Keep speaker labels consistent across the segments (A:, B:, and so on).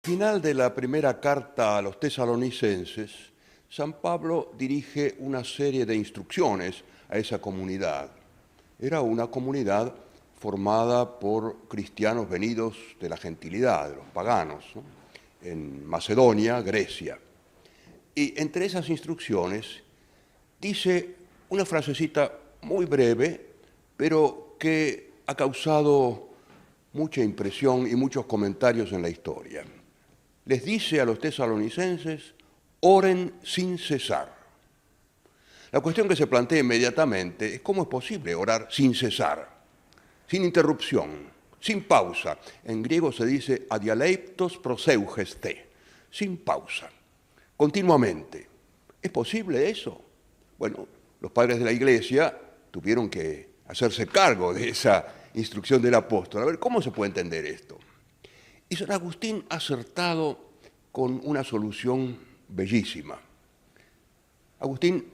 A: Final de la primera carta a los tesalonicenses, San Pablo dirige una serie de instrucciones a esa comunidad. Era una comunidad formada por cristianos venidos de la gentilidad, de los paganos, ¿no? En Macedonia, Grecia. Y entre esas instrucciones dice una frasecita muy breve, pero que ha causado mucha impresión y muchos comentarios en la historia. Les dice a los tesalonicenses: oren sin cesar. La cuestión que se plantea inmediatamente es cómo es posible orar sin cesar, sin interrupción, sin pausa. En griego se dice adialeiptos proseugeste, sin pausa, continuamente. ¿Es posible eso? Bueno, los padres de la Iglesia tuvieron que hacerse cargo de esa instrucción del apóstol. A ver, ¿cómo se puede entender esto? Y San Agustín ha acertado con una solución bellísima. Agustín, en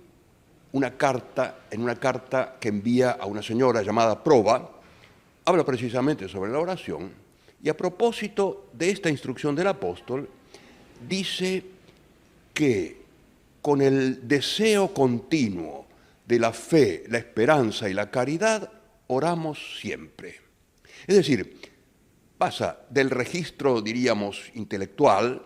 A: una carta que envía a una señora llamada Proba, habla precisamente sobre la oración y a propósito de esta instrucción del apóstol, dice que con el deseo continuo de la fe, la esperanza y la caridad, oramos siempre. Es decir, pasa del registro, diríamos, intelectual,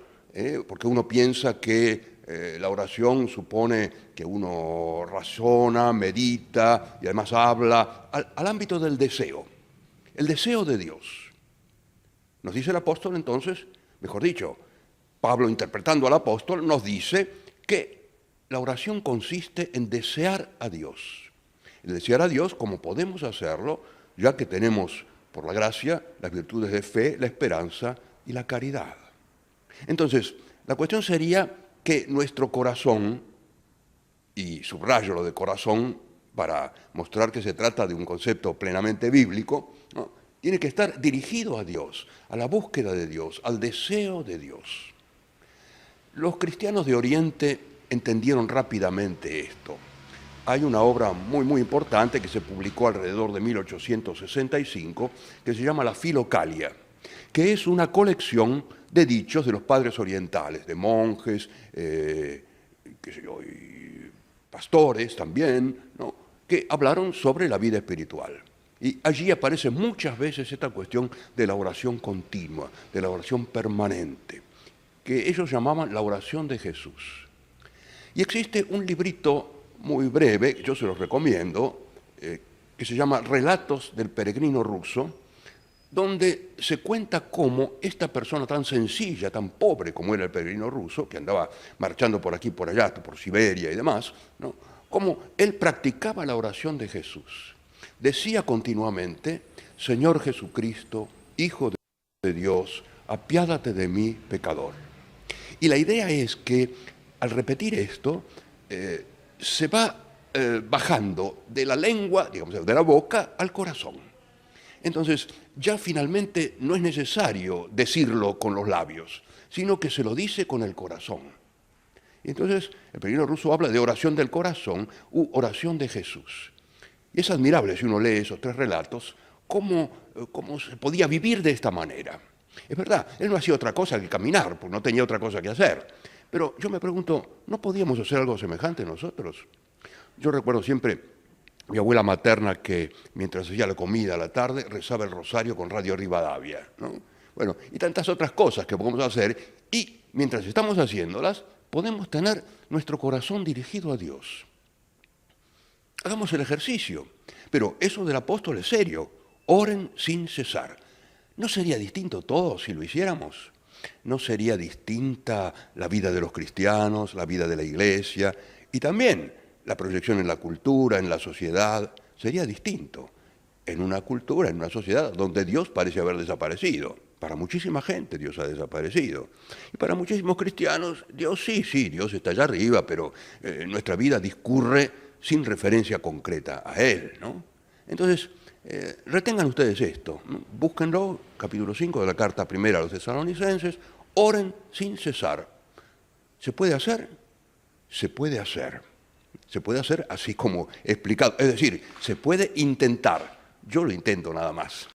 A: porque uno piensa que la oración supone que uno razona, medita y además habla, al ámbito del deseo, el deseo de Dios. Nos dice el apóstol entonces, mejor dicho, Pablo interpretando al apóstol nos dice que la oración consiste en desear a Dios. El desear a Dios como podemos hacerlo, ya que tenemos por la gracia las virtudes de fe, la esperanza y la caridad. Entonces, la cuestión sería que nuestro corazón, y subrayo lo de corazón para mostrar que se trata de un concepto plenamente bíblico, ¿no?, tiene que estar dirigido a Dios, a la búsqueda de Dios, al deseo de Dios. Los cristianos de Oriente entendieron rápidamente esto. Hay una obra muy importante que se publicó alrededor de 1865 que se llama La Filocalia, que es una colección de dichos de los padres orientales, de monjes, y pastores también, ¿no?, que hablaron sobre la vida espiritual. Y allí aparece muchas veces esta cuestión de la oración continua, de la oración permanente, que ellos llamaban la oración de Jesús. Y existe un librito muy breve, yo se los recomiendo, que se llama Relatos del peregrino ruso, donde se cuenta cómo esta persona tan sencilla, tan pobre como era el peregrino ruso, que andaba marchando por aquí, por allá, por Siberia y demás, ¿no?, cómo él practicaba la oración de Jesús. Decía continuamente: Señor Jesucristo, Hijo de Dios, apiádate de mí, pecador. Y la idea es que al repetir esto, se va bajando de la lengua, digamos, de la boca al corazón. Entonces, ya finalmente no es necesario decirlo con los labios, sino que se lo dice con el corazón. Y entonces, el peregrino ruso habla de oración del corazón u oración de Jesús. Y es admirable, si uno lee esos tres relatos, cómo se podía vivir de esta manera. Es verdad, él no hacía otra cosa que caminar, porque no tenía otra cosa que hacer. Pero yo me pregunto, ¿no podíamos hacer algo semejante nosotros? Yo recuerdo siempre mi abuela materna que, mientras hacía la comida a la tarde, rezaba el rosario con Radio Rivadavia, ¿no? Bueno, y tantas otras cosas que podemos hacer, y mientras estamos haciéndolas, podemos tener nuestro corazón dirigido a Dios. Hagamos el ejercicio, pero eso del apóstol es serio. Oren sin cesar. ¿No sería distinto todo si lo hiciéramos? ¿No sería distinta la vida de los cristianos, la vida de la Iglesia y también la proyección en la cultura, en la sociedad? Sería distinto en una cultura, en una sociedad donde Dios parece haber desaparecido. Para muchísima gente Dios ha desaparecido. Y para muchísimos cristianos, Dios sí, Dios está allá arriba, pero nuestra vida discurre sin referencia concreta a Él, ¿no? Entonces, retengan ustedes esto, ¿no? Búsquenlo, capítulo 5 de la carta primera a los tesalonicenses, oren sin cesar. ¿Se puede hacer? Se puede hacer. Se puede hacer así como he explicado, es decir, se puede intentar. Yo lo intento nada más.